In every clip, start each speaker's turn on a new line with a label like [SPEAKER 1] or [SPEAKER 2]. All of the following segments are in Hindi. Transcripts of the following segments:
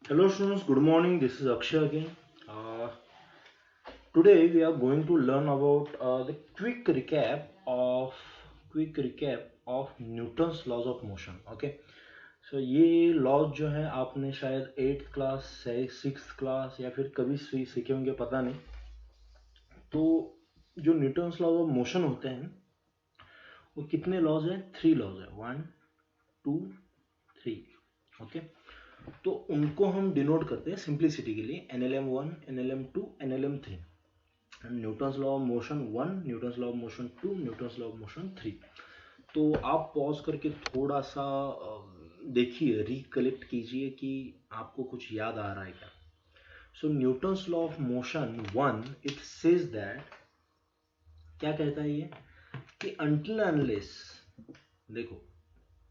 [SPEAKER 1] Hello students, good morning. This is Akshay again. Today we are going to learn about the quick recap of Newton's laws of motion. Okay, so ये laws जो है आपने शायद 8th क्लास, 6th क्लास या फिर कभी सीखे होंगे पता नहीं। तो जो न्यूटन्स लॉ ऑफ मोशन होते हैं वो कितने लॉज हैं? 3 लॉज है, 1 2 3। ओके, तो उनको हम डिनोट करते हैं सिंप्लिसिटी के लिए NLM1, NLM2, NLM3। Newton's law of motion 1, Newton's law of motion 2, Newton's law of motion 3। तो आप पॉज करके थोड़ा सा देखिए, रिकलेक्ट कीजिए कि आपको कुछ याद आ रहा है क्या। So Newton's law of motion 1 it says that, क्या कहता है ये, कि अनटिल अनलेस, देखो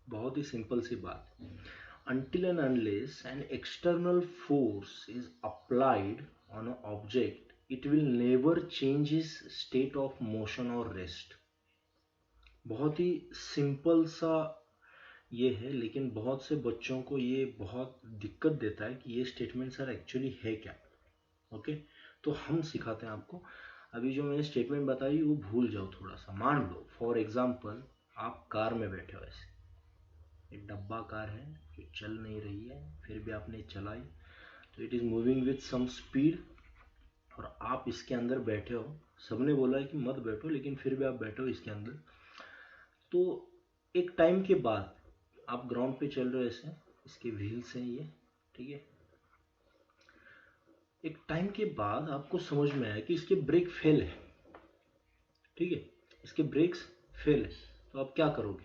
[SPEAKER 1] बहुत ही सिंपल सी बात, until and unless an external force is applied on an object, it will never change its state of motion or rest। बहुत ही सिंपल सा ये है, लेकिन बहुत से बच्चों को ये बहुत दिक्कत देता है कि ये स्टेटमेंट सर एक्चुअली है क्या। ओके, तो हम सिखाते हैं आपको। अभी जो मैंने स्टेटमेंट बताई वो भूल जाओ थोड़ा सा। मान लो फॉर एग्जांपल आप कार में बैठे हो, ऐसे एक डब्बा कार है जो चल नहीं रही है, फिर भी आपने चलाई, तो it is moving with some speed और आप इसके अंदर बैठे हो। सबने बोला है कि मत बैठो, लेकिन फिर भी आप बैठे हो इसके अंदर। तो एक टाइम के बाद आप ग्राउंड पे चल रहे हो, ऐसे इसके व्हील्स हैं ये, ठीक है। एक टाइम के बाद आपको समझ में आया कि इसके ब्रेक फेल है, ठीक है, इसके ब्रेक्स फेल है। तो आप क्या करोगे?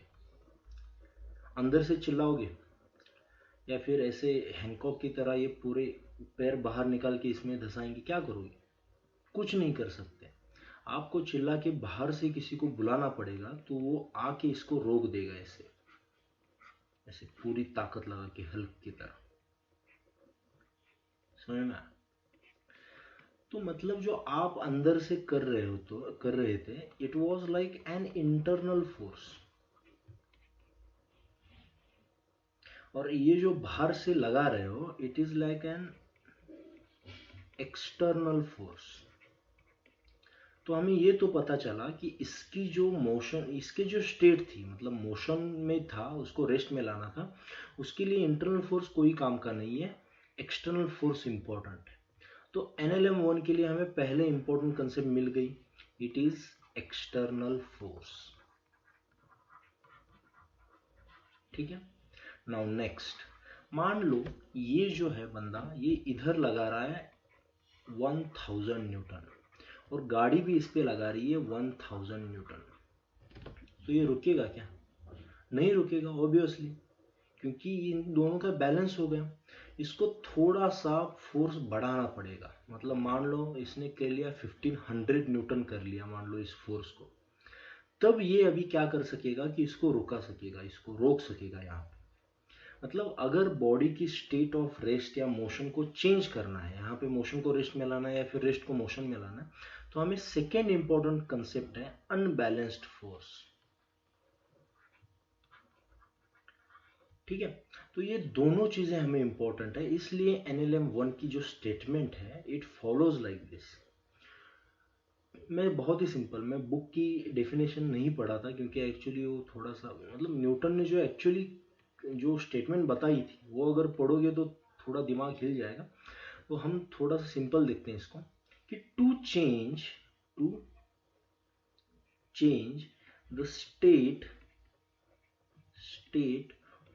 [SPEAKER 1] अंदर से चिल्लाओगे या फिर ऐसे हैंकॉक की तरह ये पूरे पैर बाहर निकाल के इसमें धंसाएंगे? क्या करोगे? कुछ नहीं कर सकते। आपको चिल्ला के बाहर से किसी को बुलाना पड़ेगा, तो वो आके इसको रोक देगा, ऐसे ऐसे पूरी ताकत लगा के, हल्क की तरह। समझ में आया? तो मतलब जो आप अंदर से कर रहे हो, तो कर रहे थे, it was like an internal force. और ये जो बाहर से लगा रहे हो, it is like an external force. तो हमें ये तो पता चला कि इसकी जो मोशन, इसके जो स्टेट थी, मतलब मोशन में था, उसको रेस्ट में लाना था, उसके लिए इंटरनल फोर्स कोई काम का नहीं है, एक्सटर्नल फोर्स इंपॉर्टेंट है। तो NLM1 के लिए हमें पहले इंपॉर्टेंट कंसेप्ट मिल गई, इट इज एक्सटर्नल फोर्स। ठीक है, नाउ नेक्स्ट, मान लो ये जो है बंदा, ये इधर लगा रहा है 1000 न्यूटन और गाड़ी भी इस पे लगा रही है 1000 न्यूटन। तो ये रुकेगा क्या? नहीं रुकेगा ऑब्वियसली, क्योंकि इन दोनों का बैलेंस हो गया। इसको थोड़ा सा फोर्स बढ़ाना पड़ेगा। मतलब मान लो इसने कर लिया 1500 न्यूटन कर लिया, मान लो इस फोर्स को, तब ये अभी क्या कर सकेगा कि इसको रुका सकेगा, इसको रोक सकेगा यहाँ पे। मतलब अगर बॉडी की स्टेट ऑफ रेस्ट या मोशन को चेंज करना है, यहाँ पे मोशन को रेस्ट में लाना है या फिर रेस्ट को मोशन में लाना है, तो हमें सेकेंड इंपॉर्टेंट कंसेप्ट है अनबैलेंस्ड फोर्स। ठीक है, तो ये दोनों चीजें हमें इंपॉर्टेंट है, इसलिए NLM1 की जो स्टेटमेंट है इट फॉलोज लाइक दिस। मैं बहुत ही सिंपल, मैं बुक की डेफिनेशन नहीं पढ़ा था, क्योंकि एक्चुअली वो थोड़ा सा, मतलब न्यूटन ने जो एक्चुअली जो स्टेटमेंट बताई थी वो अगर पढ़ोगे तो थोड़ा दिमाग हिल जाएगा। तो हम थोड़ा सा सिंपल देखते हैं इसको, कि to change the state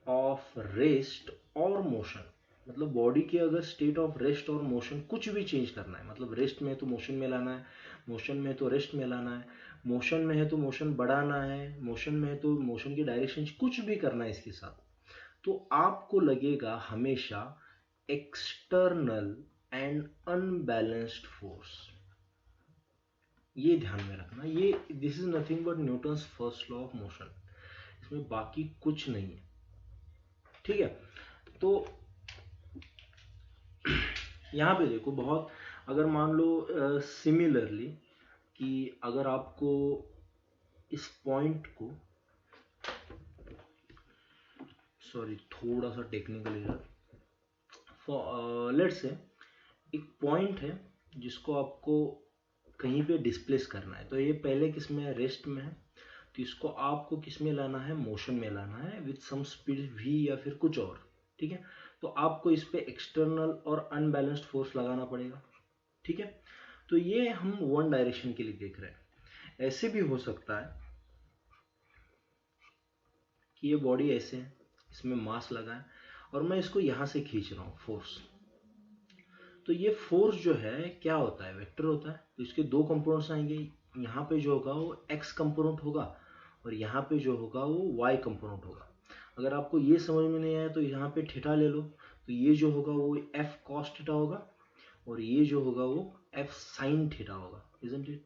[SPEAKER 1] of rest और मोशन, मतलब बॉडी के अगर स्टेट ऑफ रेस्ट और मोशन कुछ भी चेंज करना है, मतलब रेस्ट में है तो मोशन में लाना है, मोशन में है तो रेस्ट में लाना है, मोशन में है तो मोशन बढ़ाना है, मोशन में है तो मोशन की डायरेक्शन कुछ भी करना है इसके साथ, तो आपको लगेगा हमेशा एक्सटर्नल एंड अनबैलेंस्ड फोर्स। ये ध्यान में रखना, ये this is nothing but Newton's first law of motion, इसमें बाकी कुछ नहीं है। ठीक है, तो यहाँ पे देखो, बहुत, अगर मान लो सिमिलरली कि अगर आपको इस पॉइंट को, सॉरी थोड़ा सा टेक्निकल एरर, लेट्स से एक पॉइंट है जिसको आपको कहीं पे डिस्प्लेस करना है, तो ये पहले किस में है, रेस्ट में है, तो इसको आपको किस में लाना है, मोशन में लाना है विथ सम स्पीड v या फिर कुछ और, ठीक है। तो आपको इस पे एक्सटर्नल और अनबैलेंस्ड फोर्स लगाना पड़ेगा, ठीक है। तो ये हम वन डायरेक्शन के लिए देख रहे हैं। ऐसे भी हो सकता है कि ये बॉडी ऐसे है, इसमें मास लगा है और मैं इसको यहां से खींच रहा हूं फोर्स। तो ये फोर्स जो है क्या होता है, वेक्टर होता है। तो इसके दो कंपोनेंट्स आएंगे, यहाँ पे जो होगा वो x कंपोनेंट होगा और यहाँ पे जो होगा वो y कंपोनेंट होगा। अगर आपको ये समझ में नहीं आया तो यहाँ पे थीटा ले लो, तो ये जो होगा वो f cos थीटा होगा और ये जो होगा वो f sin थीटा होगा, isn't it?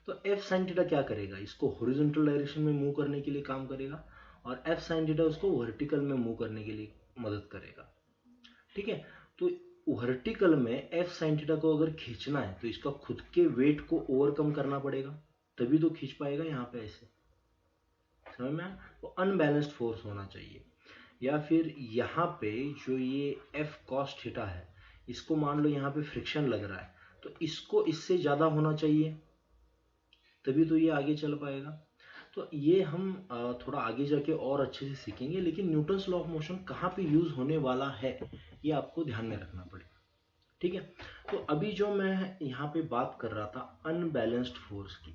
[SPEAKER 1] तो f sin थीटा क्या करेगा, इसको हॉरिजॉन्टल डायरेक्शन में मूव करने के लिए काम करेगा और f sin थीटा उसको वर्टिकल में मूव करने के लिए मदद करेगा, ठीक है। तो वर्टिकल में एफ साइन थीटा को अगर खींचना है तो इसका खुद के वेट को ओवरकम करना पड़ेगा, तभी तो खींच पाएगा यहाँ पे ऐसे, समझ में आया। तो अनबैलेंस्ड फोर्स होना चाहिए। या फिर यहाँ पे जो ये एफ कॉस थीटा है, इसको मान लो यहाँ पे फ्रिक्शन लग रहा है, तो इसको इससे ज्यादा होना चाहिए, तभी तो ये आगे चल पाएगा। तो ये हम थोड़ा आगे जाके और अच्छे से सीखेंगे, लेकिन न्यूटन्स लॉ ऑफ मोशन कहाँ पे यूज होने वाला है ये आपको ध्यान में रखना पड़ेगा, ठीक है। तो अभी जो मैं यहाँ पे बात कर रहा था अनबैलेंस्ड फोर्स की,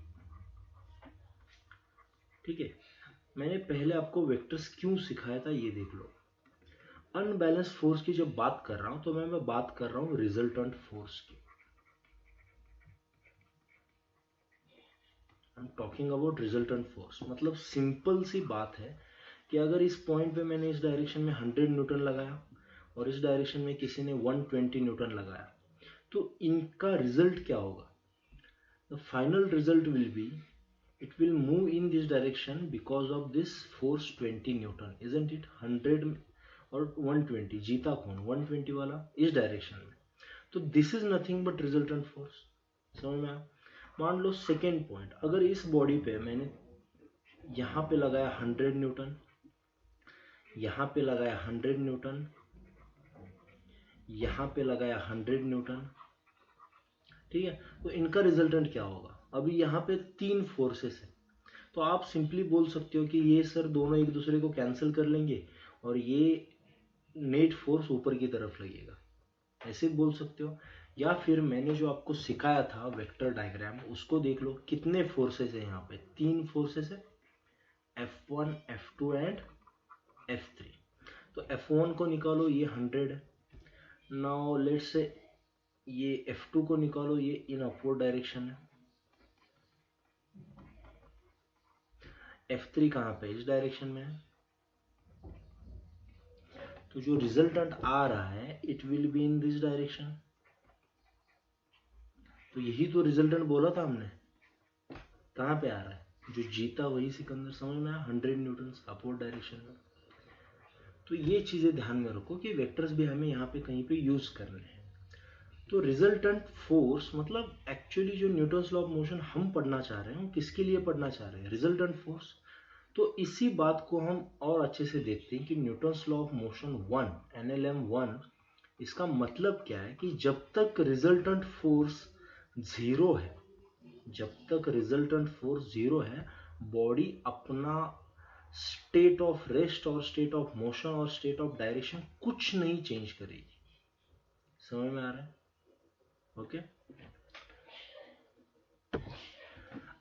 [SPEAKER 1] ठीक है। मैंने पहले आपको वेक्टर्स क्यों सिखाया था ये देख लो। अनबैलेंस्ड फोर्स की जब बात कर रहा हूं तो मैं बात कर रहा हूं रिजल्टेंट फोर्स की। I am talking about resultant force. मतलब सिंपल सी बात है कि अगर इस पॉइंट पे मैंने इस डायरेक्शन में 100 न्यूटन लगाया और इस डायरेक्शन में किसी ने 120 न्यूटन लगाया, तो इनका रिजल्ट क्या होगा, the final result will be it will move in this direction because of this force 20 Newton, isn't it? 100 और 120 जीता कौन, 120 वाला इस डायरेक्शन में। तो this is nothing but resultant force, समझ में आया। मान लो सेकेंड पॉइंट, अगर इस बॉडी पे मैंने यहाँ पे लगाया 100 न्यूटन, यहाँ पे लगाया 100 न्यूटन, यहाँ पे लगाया 100 न्यूटन, ठीक है। तो इनका रिजल्टेंट क्या होगा, अभी यहाँ पे तीन फोर्सेस है, तो आप सिंपली बोल सकते हो कि ये सर दोनों एक दूसरे को कैंसिल कर लेंगे और ये नेट फोर्स ऊपर की तरफ लगेगा, ऐसे बोल सकते हो। या फिर मैंने जो आपको सिखाया था वेक्टर डायग्राम, उसको देख लो, कितने फोर्सेस है यहाँ पे, तीन फोर्सेस है, F1 F2 एंड F3। तो F1 को निकालो, ये 100 है। नाउ लेट्स से ये F2 को निकालो, ये इन अपवर्ड डायरेक्शन है। F3 कहाँ पे, इस डायरेक्शन में है। तो जो रिजल्टेंट आ रहा है it will be in this direction. तो यही तो रिजल्टेंट बोला था हमने, कहाँ पे आ रहा है, जो जीता वही सिकंदर, समझ में आया, 100 न्यूटन अपवर्ड डायरेक्शन में। तो ये चीजें ध्यान में रखो कि वेक्टर्स भी हमें यहाँ पे कहीं पे यूज करने हैं। तो रिजल्टेंट फोर्स मतलब एक्चुअली जो न्यूटन्स लॉ ऑफ मोशन हम पढ़ना चाह रहे हैं, हम किसके लिए पढ़ना चाह रहे हैं, रिजल्टेंट फोर्स। तो इसी बात को हम और अच्छे से देखते हैं कि Newton's law of motion 1 NLM 1, इसका मतलब क्या है कि जब तक रिजल्टेंट फोर्स जीरो है, जब तक रिजल्टेंट फोर्स जीरो है, बॉडी अपना स्टेट ऑफ रेस्ट और स्टेट ऑफ मोशन और स्टेट ऑफ डायरेक्शन कुछ नहीं चेंज करेगी। समझ में आ रहा है, ओके।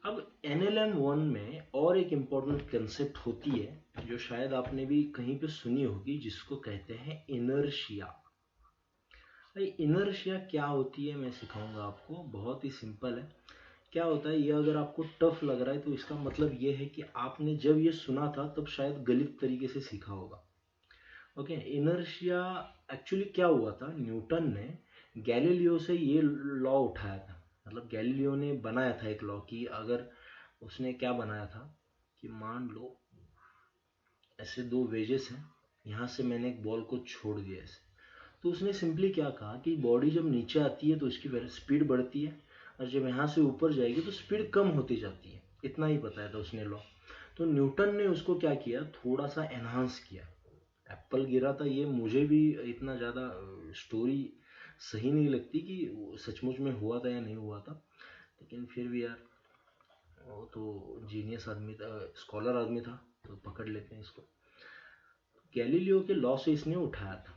[SPEAKER 1] अब NLM 1 में और एक इंपॉर्टेंट कंसेप्ट होती है जो शायद आपने भी कहीं पे सुनी होगी, जिसको कहते हैं इनर्शिया। इनर्शिया क्या होती है मैं सिखाऊंगा आपको, बहुत ही सिंपल है। क्या होता है, ये अगर आपको टफ लग रहा है तो इसका मतलब ये है कि आपने जब ये सुना था तब शायद गलत तरीके से सीखा होगा, ओके। इनर्शिया एक्चुअली क्या हुआ था, न्यूटन ने गैलीलियो से ये लॉ उठाया था। मतलब गैलीलियो ने बनाया था एक लॉ कि अगर उसने क्या बनाया था कि मान लो ऐसे दो वेजेस हैं, यहाँ से मैंने एक बॉल को छोड़ दिया ऐसे, तो उसने सिंपली क्या कहा कि बॉडी जब नीचे आती है तो इसकी स्पीड बढ़ती है और जब यहाँ से ऊपर जाएगी तो स्पीड कम होती जाती है, इतना ही बताया था उसने लॉ। तो न्यूटन ने उसको क्या किया, थोड़ा सा एनहांस किया, एप्पल गिरा था, ये मुझे भी इतना ज़्यादा स्टोरी सही नहीं लगती कि सचमुच में हुआ था या नहीं हुआ था, लेकिन फिर भी यार वो तो जीनियस आदमी था, स्कॉलर आदमी था, तो पकड़ लेते हैं इसको। गैलीलियो के लॉ से इसने उठाया था।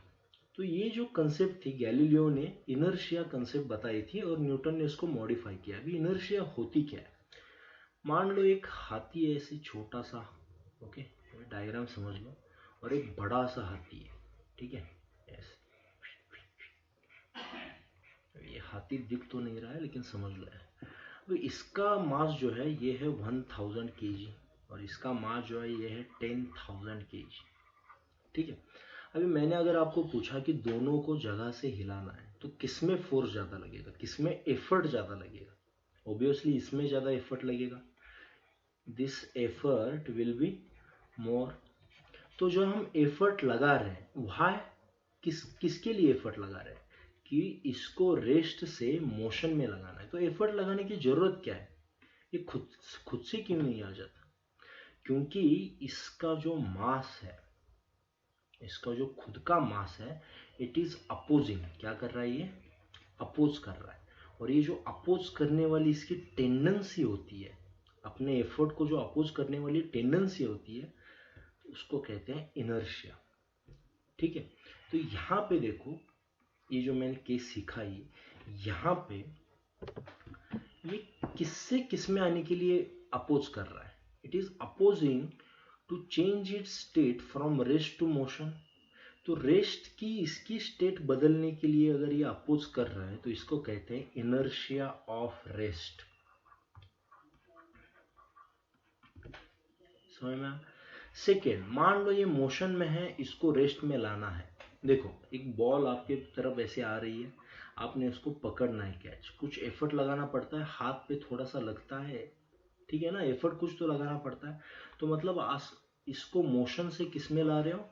[SPEAKER 1] तो ये जो कंसेप्ट थी, गैलीलियो ने इनर्शिया कंसेप्ट बताई थी और न्यूटन ने इसको मॉडिफाई किया। अभी इनर्शिया होती क्या है, मान लो एक हाथी है ऐसे छोटा सा, ओके, डायग्राम समझ लो, और एक बड़ा सा हाथी है, ठीक है, ऐसे। ये हाथी दिख तो नहीं रहा है लेकिन समझ लो है। तो इसका मास जो है ये है 1000 kg और इसका मास जो है ये है 10,000 kg, ठीक है। अभी मैंने अगर आपको पूछा कि दोनों को जगह से हिलाना है तो किसमें फोर्स ज़्यादा लगेगा, किसमें एफर्ट ज़्यादा लगेगा? ऑब्वियसली इसमें ज़्यादा एफर्ट लगेगा, this effort will be more. तो जो हम एफर्ट लगा रहे हैं वहाँ किसके लिए एफर्ट लगा रहे हैं कि इसको रेस्ट से मोशन में लगाना है। तो एफर्ट लगाने की ज़रूरत क्या है, ये खुद से क्यों नहीं आ जाता? क्योंकि इसका जो मास है, इसका जो खुद का मास है, इट इज अपोजिंग। क्या कर रहा है ये? अपोज कर रहा है। और ये जो अपोज करने वाली इसकी टेंडेंसी होती है, अपने एफर्ट को जो अपोज करने वाली टेंडेंसी होती है, उसको कहते हैं इनर्शिया, ठीक है। तो यहाँ पे देखो, ये जो मैंने केस सीखा, ये यहाँ पे ये किससे किस में आने के लिए अपोज कर रहा है? It is opposing to change its state from rest to motion. तो रेस्ट की इसकी स्टेट बदलने के लिए अगर ये अपोज कर रहा है तो इसको कहते हैं इनर्शिया ऑफ रेस्ट। समझ में? सेकेंड, मान लो ये मोशन में है, इसको रेस्ट में लाना है। देखो एक बॉल आपके तरफ ऐसे आ रही है, आपने उसको पकड़ना है कैच, कुछ एफर्ट लगाना पड़ता है, हाथ पे थोड़ा सा लगता है, ठीक है ना, एफर्ट कुछ तो लगाना पड़ता है। तो मतलब इसको मोशन से किस में ला रहे हो?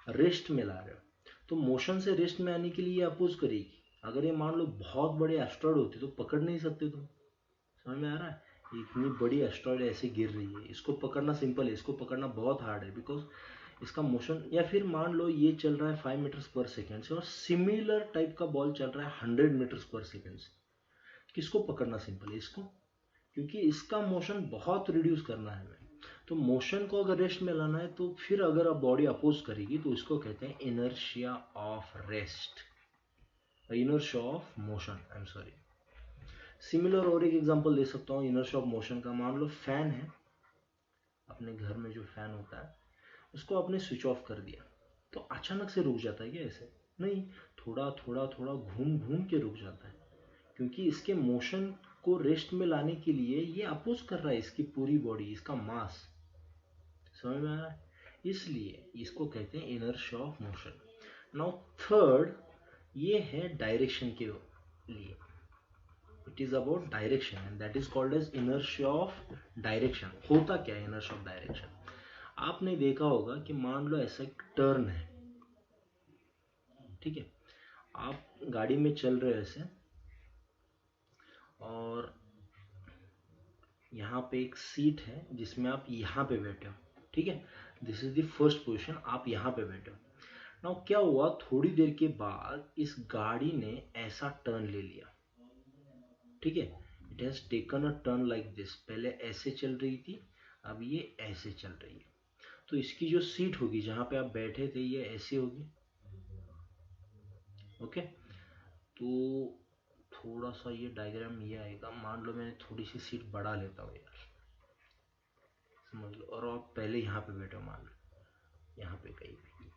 [SPEAKER 1] रेस्ट में ला रहे हो। तो मोशन से रेस्ट में आने के लिए अपोज करेगी। अगर ये मान लो बहुत बड़े एस्ट्रॉयड होते तो पकड़ नहीं सकते तुम। समझ में आ रहा है? इतनी बड़ी एस्ट्रॉयड ऐसे गिर रही है, इसको पकड़ना सिंपल है, इसको पकड़ना बहुत हार्ड है, बिकॉज इसका मोशन। या फिर मान लो ये चल रहा है 5 मीटर्स पर सेकेंड से और सिमिलर टाइप का बॉल चल रहा है 100 मीटर्स पर सेकेंड से, किसको पकड़ना सिंपल है? इसको, क्योंकि इसका मोशन बहुत रिड्यूस करना है हमें। तो मोशन को अगर रेस्ट में लाना है तो फिर अगर आप बॉडी अपोज करेगी तो इसको कहते हैं inertia of rest, inertia of motion, I am sorry. Similar और एक एग्जांपल दे सकता हूँ इनर्शिया ऑफ मोशन का। मान लो फैन है, अपने घर में जो फैन होता है उसको आपने स्विच ऑफ कर दिया, तो अचानक से रुक जाता है क्या? ऐसे नहीं, थोड़ा थोड़ा थोड़ा घूम घूम के रुक जाता है, क्योंकि इसके मोशन को रेस्ट में लाने के लिए ये अपोज कर रहा है इसकी पूरी बॉडी, इसका मास। समझ में आ रहा है? इसलिए इसको कहते हैं inertia of motion. Now third, ये है डायरेक्शन के लिए, it is about direction and that is called as inertia of direction. होता क्या है इनर्शिया ऑफ डायरेक्शन? आपने देखा होगा कि मान लो ऐसा एक टर्न है, ठीक है, आप गाड़ी में चल रहे हो ऐसे, और यहाँ पे एक सीट है जिसमें आप यहाँ पे बैठे हो, ठीक है, this is the first position, आप यहाँ पे बैठे हो। नाउ क्या हुआ, थोड़ी देर के बाद इस गाड़ी ने ऐसा टर्न ले लिया, ठीक है, it has taken a turn like this. पहले ऐसे चल रही थी, अब ये ऐसे चल रही है। तो इसकी जो सीट होगी जहाँ पे आप बैठे थे ये ऐसी होगी, ओके। तो थोड़ा सा ये डायग्राम ये आएगा, मान लो मैंने थोड़ी सी सीट बढ़ा लेता हूँ यार, समझ लो, और आप पहले यहाँ पे बैठे हो, मान लो यहाँ पे कहीं भी,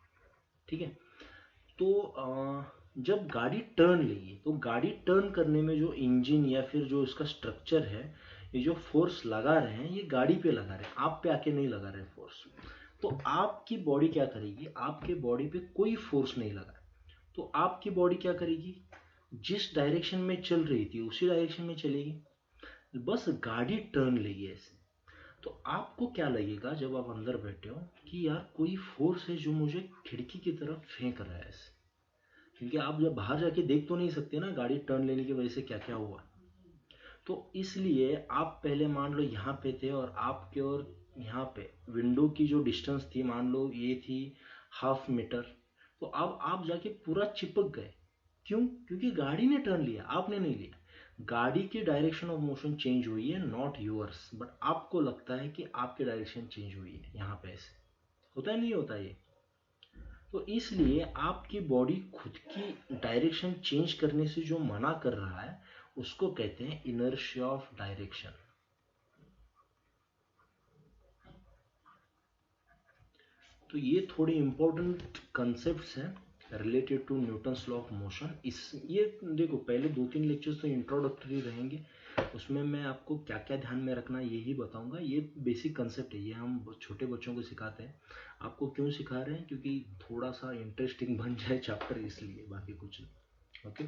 [SPEAKER 1] ठीक है। तो जब गाड़ी टर्न लेगी तो गाड़ी टर्न करने में जो इंजन या फिर जो इसका स्ट्रक्चर है, ये जो फोर्स लगा रहे हैं ये गाड़ी पे लगा रहे हैं, आप पे आके नहीं लगा रहे फोर्स। तो आपकी बॉडी क्या करेगी, आपके बॉडी पे कोई फोर्स नहीं लगा, तो आपकी बॉडी क्या करेगी, जिस डायरेक्शन में चल रही थी उसी डायरेक्शन में चलेगी, बस गाड़ी टर्न लेगी ऐसे। तो आपको क्या लगेगा जब आप अंदर बैठे हो कि यार कोई फोर्स है जो मुझे खिड़की की तरफ फेंक रहा है ऐसे, क्योंकि आप जब बाहर जाके देख तो नहीं सकते ना गाड़ी टर्न लेने की वजह से क्या क्या हुआ। तो इसलिए आप पहले मान लो यहाँ पे थे और आपके और यहाँ पे विंडो की जो डिस्टेंस थी मान लो ये थी हाफ मीटर, तो अब आप जाके पूरा चिपक गए। क्यों? क्योंकि गाड़ी ने टर्न लिया, आपने नहीं लिया। गाड़ी की डायरेक्शन ऑफ मोशन चेंज हुई है, नॉट योर्स, बट आपको लगता है कि आपकी डायरेक्शन चेंज हुई है। यहाँ पे ऐसे होता है, नहीं होता ये? तो इसलिए आपकी बॉडी खुद की डायरेक्शन चेंज करने से जो मना कर रहा है उसको कहते हैं इनर्शिया ऑफ डायरेक्शन। तो ये थोड़े इंपॉर्टेंट कंसेप्ट्स हैं related to Newton's law of motion. इस ये देखो, पहले 2-3 लेक्चर्स तो इंट्रोडक्टरी रहेंगे, उसमें मैं आपको क्या क्या ध्यान में रखना है यही बताऊंगा। ये बेसिक कंसेप्ट है, ये हम छोटे बच्चों को सिखाते हैं। आपको क्यों सिखा रहे हैं? क्योंकि थोड़ा सा इंटरेस्टिंग बन जाए चैप्टर, इसलिए, बाकी कुछ नहीं। Okay,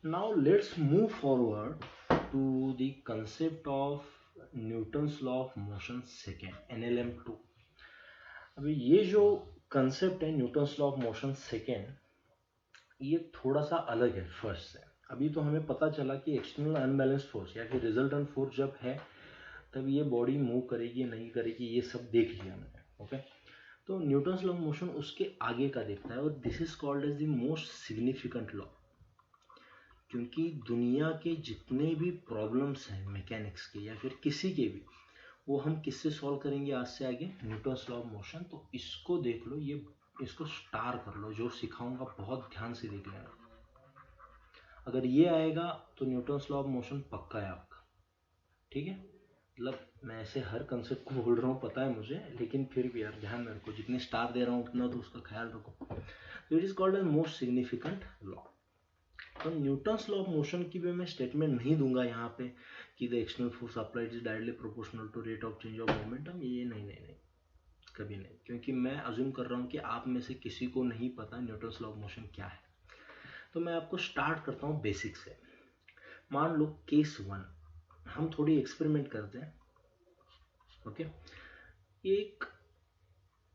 [SPEAKER 1] now let's move forward to the concept of Newton's law of motion second, NLM2। अभी ये जो कंसेप्ट है Newton's law of motion second, ये थोड़ा सा अलग है फर्स्ट से। अभी तो हमें पता चला कि एक्सटर्नल अनबैलेंस फोर्स या फिर रिजल्टेंट फोर्स जब है तब ये बॉडी मूव करेगी नहीं करेगी, ये सब देख लिया मैंने। ओके, तो न्यूटन्स लॉ ऑफ मोशन उसके आगे का देखता है, और this is called as the most significant law. क्योंकि दुनिया के जितने भी प्रॉब्लम्स हैं मैकेनिक्स के या फिर किसी के भी, वो हम किससे सॉल्व करेंगे आज से आगे? Newton's law of motion. तो इसको देख लो, ये इसको स्टार कर लो, जो सिखाऊंगा बहुत ध्यान से देख लेना। अगर ये आएगा तो न्यूटन्स लॉ ऑफ मोशन पक्का है आपका, ठीक है? मतलब मैं ऐसे हर कंसेप्ट को बोल रहा हूँ, पता है मुझे, लेकिन फिर भी यार ध्यान में रखो, जितने स्टार दे रहा हूँ उतना तो उसका ख्याल रखो। तो it is called as most significant law. तो न्यूटन्स लॉ ऑफ मोशन की भी मैं स्टेटमेंट नहीं दूंगा यहाँ पे कि the external force applied is directly proportional to rate of change of momentum. ये नहीं नहीं नहीं, कभी नहीं, क्योंकि मैं अज्यूम कर रहा हूँ कि आप में से किसी को नहीं पता न्यूटन्स लॉ ऑफ मोशन क्या है। तो मैं आपको स्टार्ट करता हूँ बेसिक से। मान लो केस 1, हम थोड़ी एक्सपेरिमेंट करते हैं। ओके, एक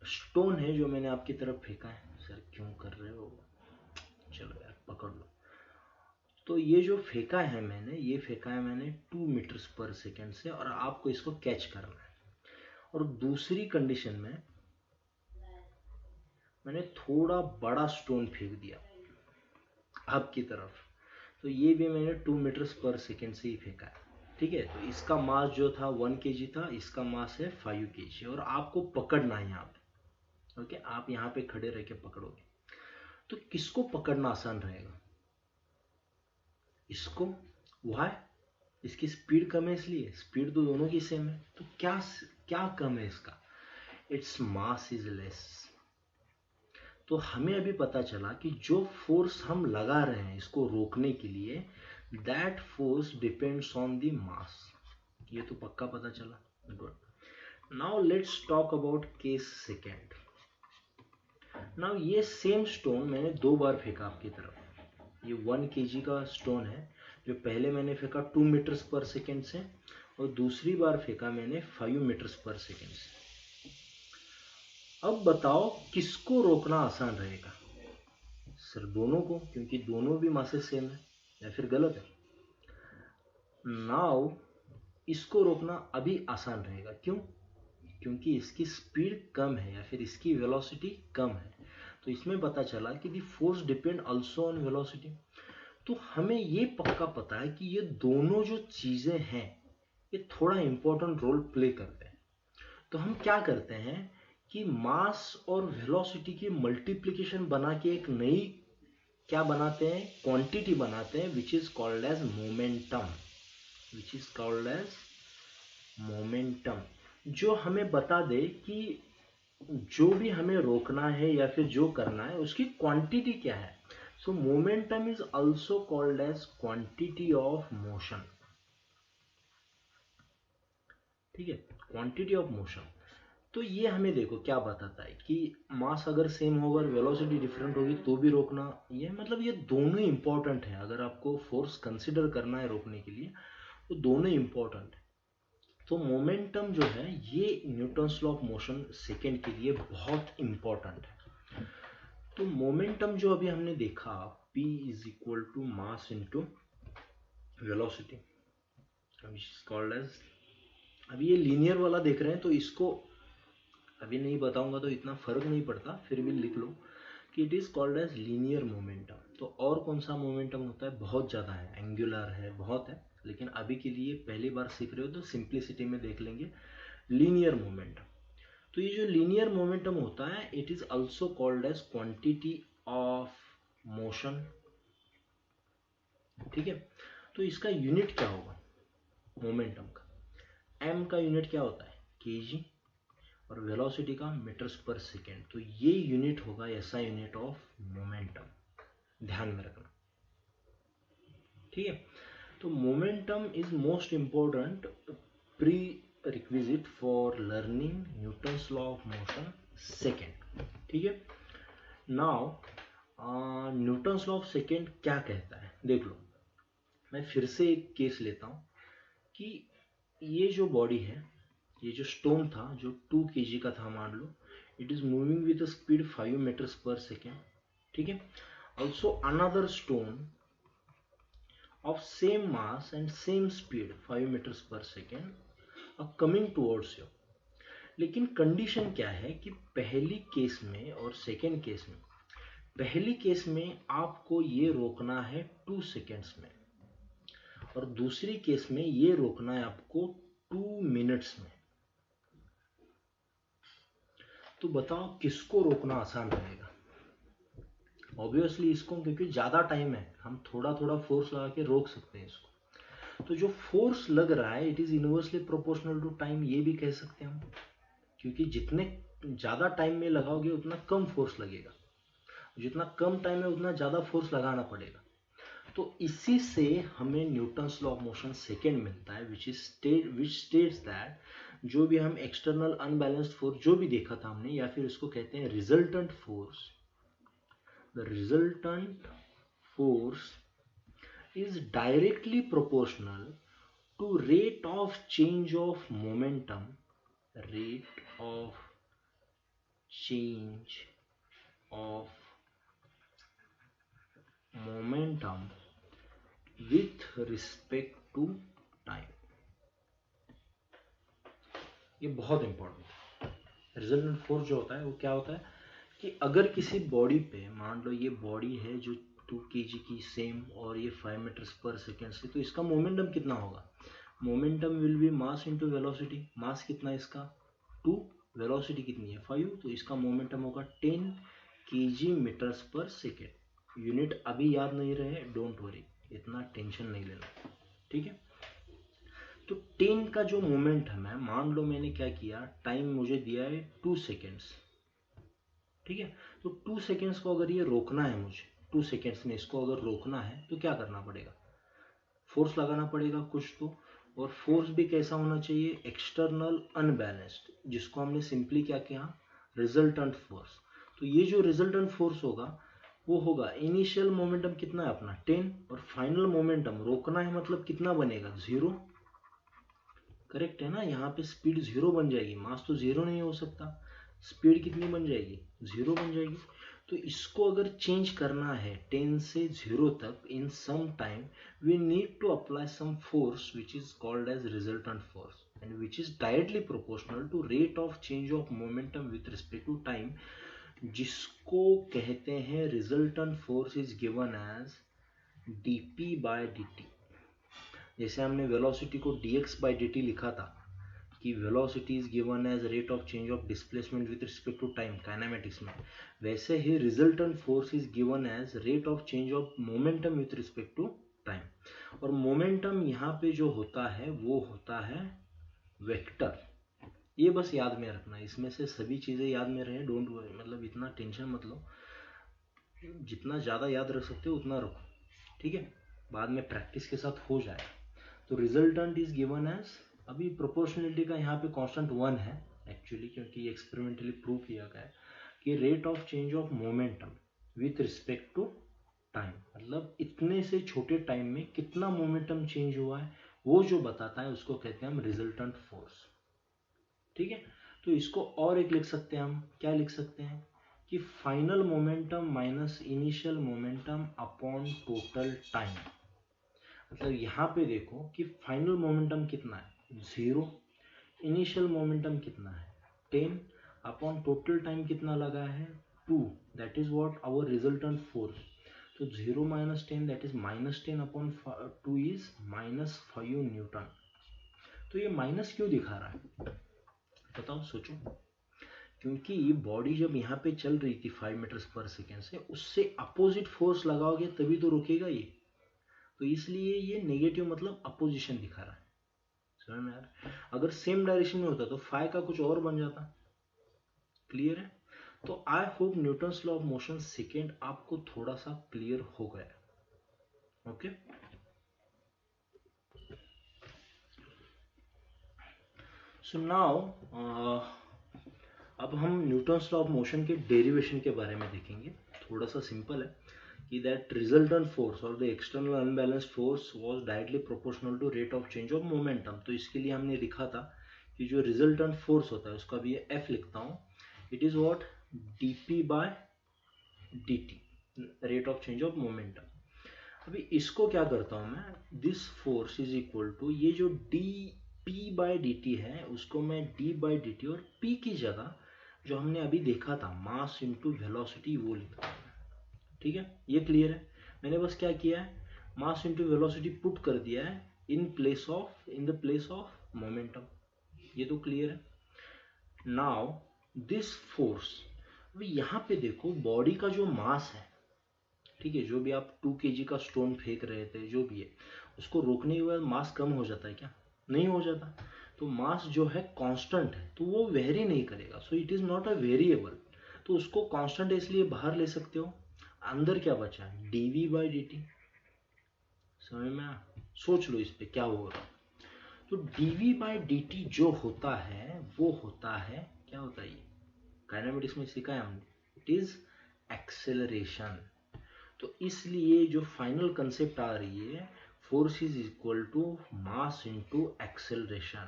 [SPEAKER 1] स्टोन है जो मैंने आपकी तरफ फेंका है। सर क्यों कर रहे हो? चलो यार पकड़ लो। तो ये जो फेंका है मैंने, ये फेंका है मैंने 2 मीटर्स पर सेकेंड से, और आपको इसको कैच करना है। और दूसरी कंडीशन में मैंने थोड़ा बड़ा स्टोन फेंक दिया आपकी तरफ, तो ये भी मैंने 2 मीटर्स पर सेकेंड से ही फेंका है, ठीक है? तो इसका मास जो था 1 kg था, इसका मास है 5 kg, और आपको पकड़ना है यहाँ पे। ओके, आप यहाँ पे खड़े रह के पकड़ोगे। तो किसको पकड़ना आसान रहेगा? इसको। वाई? इसकी स्पीड कम है इसलिए। स्पीड तो दोनों की सेम है, तो क्या क्या कम है इसका? Its mass is less. तो हमें अभी पता चला कि जो फोर्स हम लगा रहे हैं इसको रोकने के लिए, that force depends on the mass. ये तो पक्का पता चला। Good. Now let's talk about case second. Now ये सेम स्टोन मैंने 2 बार फेंका आपकी तरफ। ये 1 kg का स्टोन है जो पहले मैंने फेंका 2 मीटर्स पर सेकेंड से, और दूसरी बार फेंका मैंने 5 मीटर्स पर सेकेंड से। अब बताओ किसको रोकना आसान रहेगा? सर दोनों को, क्योंकि दोनों भी मासेस सेम है, या फिर गलत है? नाउ इसको रोकना अभी आसान रहेगा। क्यों? क्योंकि इसकी स्पीड कम है या फिर इसकी वेलोसिटी कम है। तो इसमें पता चला कि the force depend also on velocity. तो हमें ये पक्का पता है कि ये दोनों जो चीजें हैं ये थोड़ा इंपॉर्टेंट रोल प्ले करते हैं। तो हम क्या करते हैं कि मास और वेलोसिटी की मल्टीप्लिकेशन बना के एक नई क्या बनाते हैं? क्वांटिटी बनाते हैं, which is called as momentum. Which is called as momentum, जो हमें बता दे कि जो भी हमें रोकना है या फिर जो करना है उसकी क्वांटिटी क्या है। So momentum is also called as quantity of motion, ठीक है? Quantity of motion. तो ये हमें देखो क्या बताता है कि मास अगर सेम होगा और वेलोसिटी डिफरेंट होगी तो भी रोकना, ये मतलब ये दोनों इंपॉर्टेंट है। अगर आपको फोर्स कंसिडर करना है रोकने के लिए तो दोनों इंपॉर्टेंट है। तो मोमेंटम जो है ये Newton's law of motion second के लिए बहुत इंपॉर्टेंट है। तो मोमेंटम जो अभी हमने देखा, P is equal to mass into velocity, called as, अभी ये लीनियर वाला देख रहे हैं तो इसको अभी नहीं बताऊंगा तो इतना फर्क नहीं पड़ता, फिर भी लिख लो कि it is called as linear momentum. तो और कौन सा मोमेंटम होता है, बहुत ज़्यादा है, एंगुलर है, बहुत है, लेकिन अभी के लिए पहली बार सीख रहे हो तो सिंप्लिसिटी में देख लेंगे लीनियर मोमेंटम। तो ये जो लीनियर मोमेंटम होता है it is also called as quantity of motion. ठीक है, तो इसका यूनिट क्या होगा मोमेंटम का, एम का यूनिट क्या होता है केजी, और वेलोसिटी का मीटर्स पर सेकेंड। तो ये यूनिट होगा ऐसा यूनिट ऑफ मोमेंटम, ध्यान में रखना। ठीक है, तो momentum is most important pre requisite for learning Newton's law of motion second. ठीक है, now Newton's law of second क्या कहता है देख लो। मैं फिर से एक केस लेता हूं कि ये जो बॉडी है, ये जो स्टोन था जो 2 kg का था, मान लो it is moving with speed 5 metres per second. ठीक है, also another stone of same mass and same speed 5 meters per second are coming towards you। लेकिन कंडीशन क्या है कि पहली केस में और सेकेंड केस में, पहली केस में आपको ये रोकना है 2 सेकेंड्स में, और दूसरी केस में ये रोकना है आपको 2 मिनट्स में। तो बताओ किसको रोकना आसान रहेगा। ऑब्वियसली इसको, क्योंकि ज़्यादा टाइम है, हम थोड़ा थोड़ा फोर्स लगा के रोक सकते हैं इसको। तो जो फोर्स लग रहा है it is inversely proportional to time, ये भी कह सकते हैं हम, क्योंकि जितने ज़्यादा टाइम में लगाओगे उतना कम फोर्स लगेगा, जितना कम टाइम में उतना ज़्यादा फोर्स लगाना पड़ेगा। तो इसी से हमें Newton's law of motion second मिलता है, विच स्टेट्स दैट जो भी हम एक्सटर्नल अनबैलेंस्ड फोर्स जो भी देखा था हमने, या फिर इसको कहते हैं resultant force, the resultant force is directly proportional to rate of change of momentum, rate of change of momentum with respect to time। ये बहुत इंपॉर्टेंट है। रिजल्टेंट फोर्स जो होता है वो क्या होता है कि अगर किसी बॉडी पे, मान लो ये बॉडी है जो 2 kg की सेम, और ये 5 मीटर्स पर सेकेंड से, तो इसका मोमेंटम कितना होगा, momentum will be mass into velocity. Mass कितना है इसका 2, वेलोसिटी कितनी है 5, तो इसका मोमेंटम होगा 10 kg metres per second. Unit अभी याद नहीं रहे, डोंट वरी, इतना टेंशन नहीं लेना। ठीक है, तो 10 का जो मोमेंटम है, मान लो मैंने क्या किया, टाइम मुझे दिया है 2 सेकेंड्स। ठीक है, तो 2 सेकेंड्स को अगर ये रोकना है मुझे, 2 सेकेंड्स में इसको अगर रोकना है तो क्या करना पड़ेगा, फोर्स लगाना पड़ेगा कुछ तो, और फोर्स भी कैसा होना चाहिए, एक्सटर्नल अनबैलेंस्ड, जिसको हमने सिंपली क्या किया, रिजल्टेंट फोर्स। तो ये जो रिजल्टेंट फोर्स होगा वो होगा, इनिशियल मोमेंटम कितना है अपना 10, और फाइनल मोमेंटम रोकना है मतलब कितना बनेगा 0। करेक्ट है ना, यहाँ पे स्पीड 0 बन जाएगी, मास तो 0 नहीं हो सकता, स्पीड कितनी बन जाएगी 0 बन जाएगी। तो इसको अगर चेंज करना है 10 से 0 तक in some time, we need to apply some force which is called as resultant force, and which is directly proportional to rate of change of momentum with respect to time, जिसको कहते हैं resultant force is given as dp by dt। जैसे हमने वेलोसिटी को dx बाई dt लिखा था कि velocity is given as rate of change of displacement with respect to time kinematics में, वैसे ही resultant force is given as rate of change of momentum with respect to time. और मोमेंटम यहाँ पे जो होता है वो होता है वेक्टर। ये बस याद में रखना, इसमें से सभी चीज़ें याद में रहे, डोंट वरी, मतलब इतना टेंशन मत लो, जितना ज़्यादा याद रख सकते हो उतना रखो। ठीक है, बाद में प्रैक्टिस के साथ हो जाए। तो रिजल्टेंट इज गिवन एज, अभी प्रोपोर्शनलिटी का यहाँ पे कांस्टेंट 1 है एक्चुअली, क्योंकि एक्सपेरिमेंटली प्रूव किया गया है कि rate of change of momentum with respect to time, मतलब इतने से छोटे टाइम में कितना मोमेंटम चेंज हुआ है वो जो बताता है उसको कहते हैं हम रिजल्टेंट फोर्स। ठीक है, तो इसको और एक लिख सकते हैं हम, क्या लिख सकते हैं कि final momentum minus initial momentum upon total time. मतलब यहाँ पे देखो कि फाइनल मोमेंटम कितना है 0, इनिशियल मोमेंटम कितना है 10, अपॉन टोटल टाइम कितना लगा है 2, that is what our resultant force. तो 0 minus 10 that is -10 upon 2 is -5 newton. तो ये माइनस क्यों दिखा रहा है बताओ, सोचो. क्योंकि बॉडी जब यहाँ पे चल रही थी 5 मीटर्स पर सेकेंड से, उससे अपोजिट फोर्स लगाओगे तभी तो रुकेगा ये. तो इसलिए ये नेगेटिव मतलब अपोजिशन दिखा रहा है. समझ में यार, अगर सेम डायरेक्शन में होता तो फाइ का कुछ और बन जाता. क्लियर है. तो I hope Newton's law of motion second आपको थोड़ा सा क्लियर हो गया. ओके. सो नाउ अब हम न्यूटन्स लॉ ऑफ मोशन के डेरिवेशन के बारे में देखेंगे. थोड़ा सा सिंपल है कि दैट रिजल्टेंट फोर्स और the external unbalanced force was directly proportional to rate of change of momentum. तो इसके लिए हमने लिखा था कि जो रिजल्टेंट फोर्स होता है उसका भी एफ लिखता हूँ. It is what dp by dt, rate of change of momentum. अभी इसको क्या करता हूँ मैं, this force is equal to ये जो dp बाय dt है उसको मैं d बाय dt और p की जगह जो हमने अभी देखा था मास इंटू वेलोसिटी वो लिखता हूँ. ठीक है, ये क्लियर है. मैंने बस क्या किया है, मास इंटू वेलोसिटी पुट कर दिया है in the place of momentum. ये तो क्लियर है. नाउ दिस फोर्स, अभी यहाँ पे देखो बॉडी का जो मास है, ठीक है, जो भी आप 2 kg का स्टोन फेंक रहे थे जो भी है, उसको रोकने के बाद मास कम हो जाता है क्या? नहीं हो जाता. तो मास जो है कांस्टेंट है तो वो वेरी नहीं करेगा. So it is not a variable. तो उसको कांस्टेंट इसलिए बाहर ले सकते हो. अंदर क्या बचा है dv बाई dt. समझ में सोच लो इस पे क्या हो रहा है. तो dv बाई dt जो होता है वो होता है, क्या होता है ये काइनेमेटिक्स में सीखा है हमने, इट इज एक्सेलरेशन. तो इसलिए जो फाइनल कंसेप्ट आ रही है force is equal to mass into acceleration.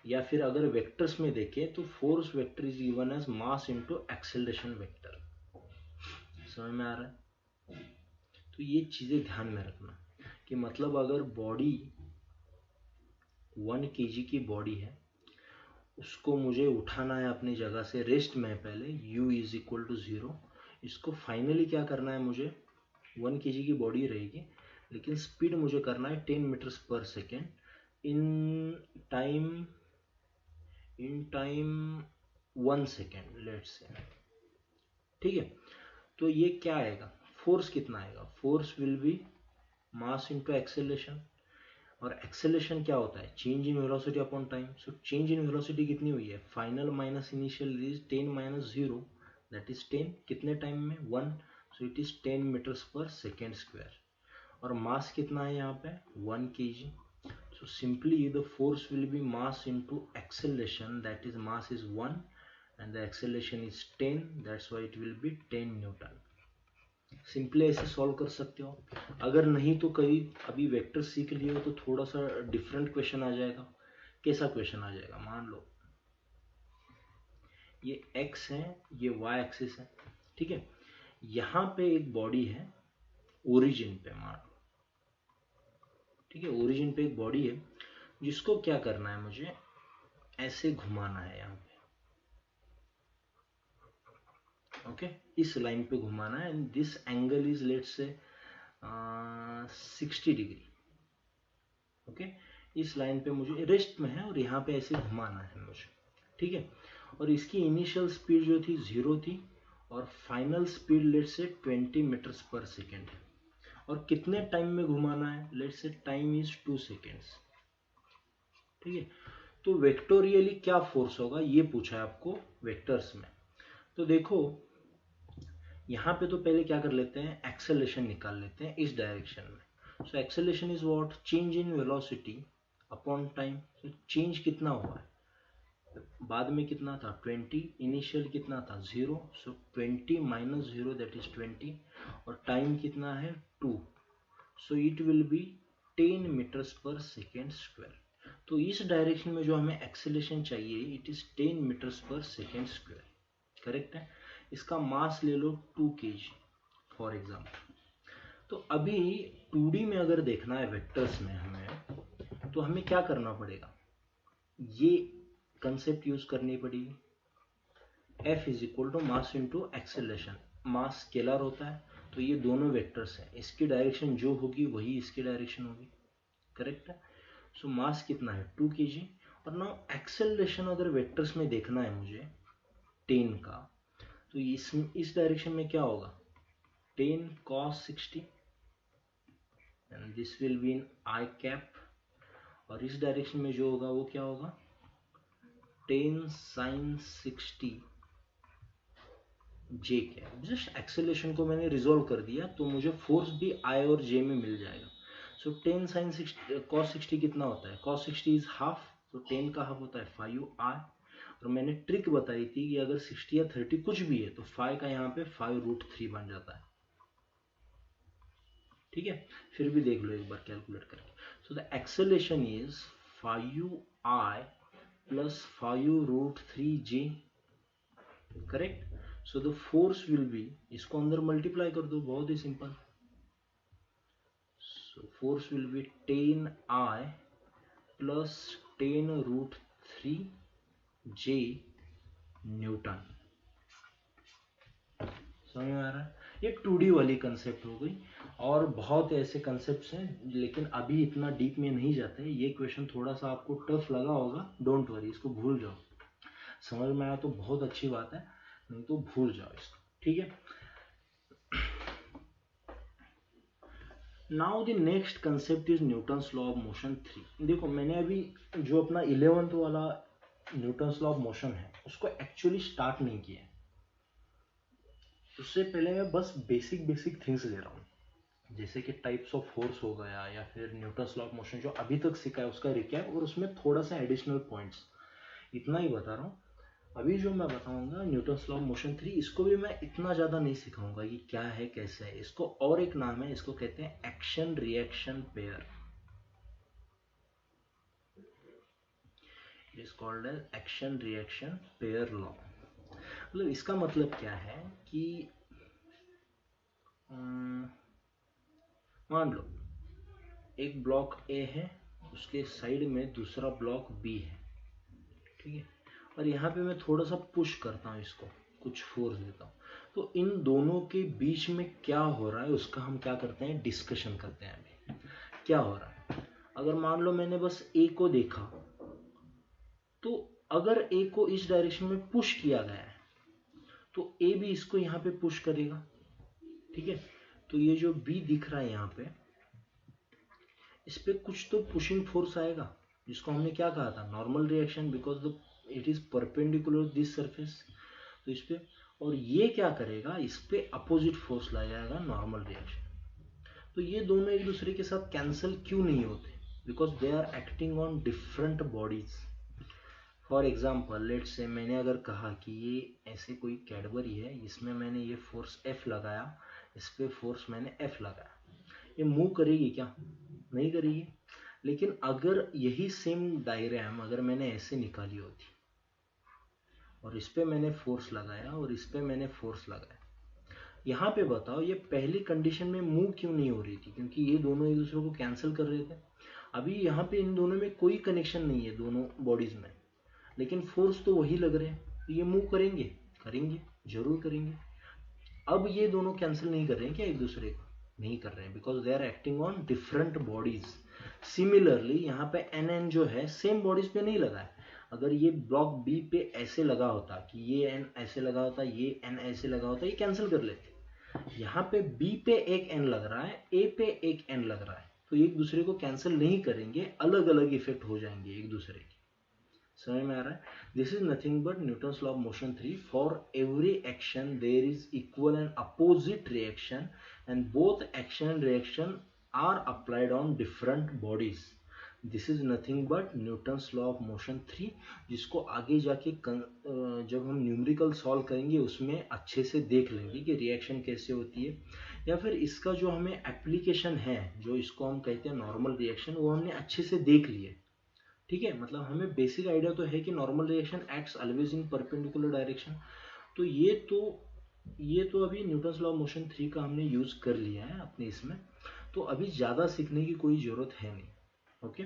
[SPEAKER 1] या फिर अगर वेक्टर्स में देखें तो force vector is given as mass into acceleration vector. समझ में आ रहा है. तो ये चीजें ध्यान में रखना कि मतलब अगर बॉडी 1 kg की बॉडी है, उसको मुझे उठाना है अपनी जगह से रेस्ट में पहले u इज इक्वल टू 0. इसको फाइनली क्या करना है मुझे, 1 kg की बॉडी रहेगी लेकिन स्पीड मुझे करना है 10 meters per second in time 1 second let's say. ठीक है. तो ये क्या आएगा, फोर्स कितना आएगा, force will be mass into acceleration. और एक्सेलरेशन क्या होता है, change in velocity upon time. So change in velocity कितनी हुई है, final minus initial is 10 minus 0 that is 10. कितने टाइम में 1. So it is 10 meters per second square. और मास कितना है यहाँ पे 1 kg. So simply the force will be mass into acceleration, that is mass is 1 and the acceleration is 10, that's why it will be 10 Newton. Simply ऐसे सॉल्व कर सकते हो. अगर नहीं तो कई अभी वेक्टर सीख लिए हो तो थोड़ा सा डिफरेंट क्वेश्चन आ जाएगा. कैसा क्वेश्चन आ जाएगा, मान लो ये x है, ये y एक्सिस है. ठीक है, यहाँ पे एक बॉडी है ओरिजिन पे मान लो. ठीक है, ओरिजिन पे एक बॉडी है जिसको क्या करना है, मुझे ऐसे घुमाना है यहाँ पे. ओके, इस लाइन पे घुमाना है and this angle is let's say 60 degree. Okay, इस लाइन पे मुझे रेस्ट में है और यहाँ पे ऐसे घुमाना है मुझे. ठीक है, और इसकी इनिशियल स्पीड जो थी 0 थी और final speed let's say 20 metres per second है. और कितने टाइम में घुमाना है, let's say time is 2 seconds. ठीक है, तो वेक्टोरियली क्या फोर्स होगा ये पूछा है आपको वेक्टर्स में. तो देखो यहाँ पे तो पहले क्या कर लेते हैं, एक्सेलरेशन निकाल लेते हैं इस डायरेक्शन में. So acceleration is what, change in velocity upon time. तो चेंज कितना हुआ है, बाद में कितना था 20, इनिशियल कितना था 0. सो 20 माइनस 0 दैट इज 20 और टाइम कितना है 2. So it will be 10 meters per second square. तो इस डायरेक्शन में जो हमें एक्सेलरेशन चाहिए it is 10 meters per second square. Correct है. इसका मास ले लो 2 kg फॉर एग्जाम्पल. तो अभी 2D में अगर देखना है वेक्टर्स में हमें, तो हमें क्या करना पड़ेगा, ये कंसेप्ट यूज करनी पड़ेगी. F is equal to mass into acceleration. Mass scalar होता है, तो ये दोनों वेक्टर्स हैं, इसकी डायरेक्शन जो होगी वही इसकी डायरेक्शन होगी, करेक्ट है। सो मास कितना है 2 kg। और नाउ एक्सेलरेशन अगर वेक्टर्स में देखना है मुझे 10 का, तो इस डायरेक्शन में क्या होगा 10 cos 60 and this will be in I cap. और इस डायरेक्शन में जो होगा वो क्या होगा 10 sin 60 जे कैप। जस्ट एक्सेलरेशन को मैंने रिजोल्व कर दिया तो मुझे फोर्स भी आई और जे में मिल जाएगा। सो 10 sin 60 cos 60 कितना होता है, cos 60 इज हाफ, तो 10 का हाफ होता है 5i। और मैंने ट्रिक बताई थी कि अगर 60 या 30 कुछ भी है तो 5 का यहाँ पे 5√3 बन जाता है, ठीक है। फिर भी देख लो एक बार कैलकुलेट करके। So the acceleration is 5i plus 5√3j, correct. So the force will be, इसको अंदर मल्टीप्लाई कर दो, बहुत ही simple. So force will be 10i plus 10√3j newton. समझ में आ रहा है, ये 2D वाली कंसेप्ट हो गई। और बहुत ऐसे कंसेप्ट हैं, लेकिन अभी इतना डीप में नहीं जाते। ये क्वेश्चन थोड़ा सा आपको टफ लगा होगा, डोंट वरी, इसको भूल जाओ। समझ में आया तो बहुत अच्छी बात है, नहीं तो भूल जाओ इसको, ठीक है। Now the next concept is Newton's law of motion 3। देखो मैंने अभी जो अपना 11th वाला न्यूटन्स लॉ ऑफ मोशन है उसको एक्चुअली स्टार्ट नहीं किया, उससे पहले मैं बस बेसिक थिंग्स ले रहा हूँ, जैसे कि टाइप्स ऑफ फोर्स हो गया या फिर न्यूटन्स लॉ ऑफ मोशन जो अभी तक सीखा है उसका रिकैप, और उसमें थोड़ा सा एडिशनल पॉइंट्स, इतना ही बता रहा हूँ। अभी जो मैं बताऊंगा न्यूटन्स लॉ ऑफ मोशन 3, इसको भी मैं इतना ज़्यादा नहीं सिखाऊंगा कि क्या है कैसे है। इसको और एक नाम है, इसको कहते हैं action reaction pair. It is called as action reaction pair law. मतलब इसका मतलब क्या है कि मान लो एक ब्लॉक ए है, उसके साइड में दूसरा ब्लॉक बी है, ठीक है। और यहाँ पे मैं थोड़ा सा पुश करता हूँ, इसको कुछ फोर्स देता हूँ, तो इन दोनों के बीच में क्या हो रहा है उसका हम क्या करते हैं, डिस्कशन करते हैं। अभी क्या हो रहा है, अगर मान लो मैंने बस ए को देखा, तो अगर ए को इस डायरेक्शन में पुश किया गया है तो ए भी इसको यहाँ पे पुश करेगा, ठीक है। तो ये जो बी दिख रहा है यहाँ पे, इस पे कुछ तो पुशिंग फोर्स आएगा, जिसको हमने क्या कहा था, normal reaction, because it is perpendicular this surface. तो इस पे, और ये क्या करेगा, इस पे अपोजिट फोर्स लाएगा, नॉर्मल रिएक्शन। तो ये दोनों एक दूसरे के साथ कैंसिल क्यों नहीं होते, because they are acting on different bodies. For example let say मैंने अगर कहा कि ये ऐसे कोई कैडबरी है, इसमें मैंने ये फोर्स F लगाया, इस पे फोर्स मैंने F लगाया, ये मूव करेगी क्या, नहीं करेगी। लेकिन अगर यही सेम डायग्राम अगर मैंने ऐसे निकाली होती और इस पे मैंने फोर्स लगाया और इस पे मैंने फोर्स लगाया, यहाँ पे बताओ ये पहली कंडीशन में मूव क्यों नहीं हो रही थी, क्योंकि ये दोनों एक दूसरे को कैंसिल कर रहे थे। अभी यहाँ पे इन दोनों में कोई कनेक्शन नहीं है दोनों बॉडीज में, लेकिन फोर्स तो वही लग रहे हैं, तो ये मूव करेंगे, करेंगे, जरूर करेंगे। अब ये दोनों कैंसिल नहीं कर रहे हैं क्या एक दूसरे को, नहीं कर रहे हैं, because they are acting on different bodies. Similarly यहाँ पे एन जो है सेम बॉडीज पे नहीं लगा है। अगर ये ब्लॉक बी पे ऐसे लगा होता कि ये एन ऐसे लगा होता, ये एन ऐसे लगा होता, ये कैंसिल कर लेते। यहाँ पे बी पे एक एन लग रहा है, ए पे एक एन लग रहा है, तो एक दूसरे को कैंसिल नहीं करेंगे, अलग अलग इफेक्ट हो जाएंगे एक दूसरे के। समझ में आ रहा है, this is nothing but Newton's law of motion 3। For every action there is equal and opposite reaction and both action and reaction are applied on different bodies. This is nothing but Newton's law of motion 3, जिसको आगे जाके जब हम न्यूमेरिकल सॉल्व करेंगे उसमें अच्छे से देख लेंगे कि रिएक्शन कैसे होती है, या फिर इसका जो हमें एप्लीकेशन है, जो इसको हम कहते हैं नॉर्मल रिएक्शन, वो हमने अच्छे से देख लिए, ठीक है। मतलब हमें बेसिक आइडिया तो है कि normal reaction acts always in perpendicular direction. तो ये तो अभी न्यूटन्स लॉ ऑफ मोशन 3 का हमने यूज कर लिया है अपने इसमें, तो अभी ज़्यादा सीखने की कोई ज़रूरत है नहीं, ओके।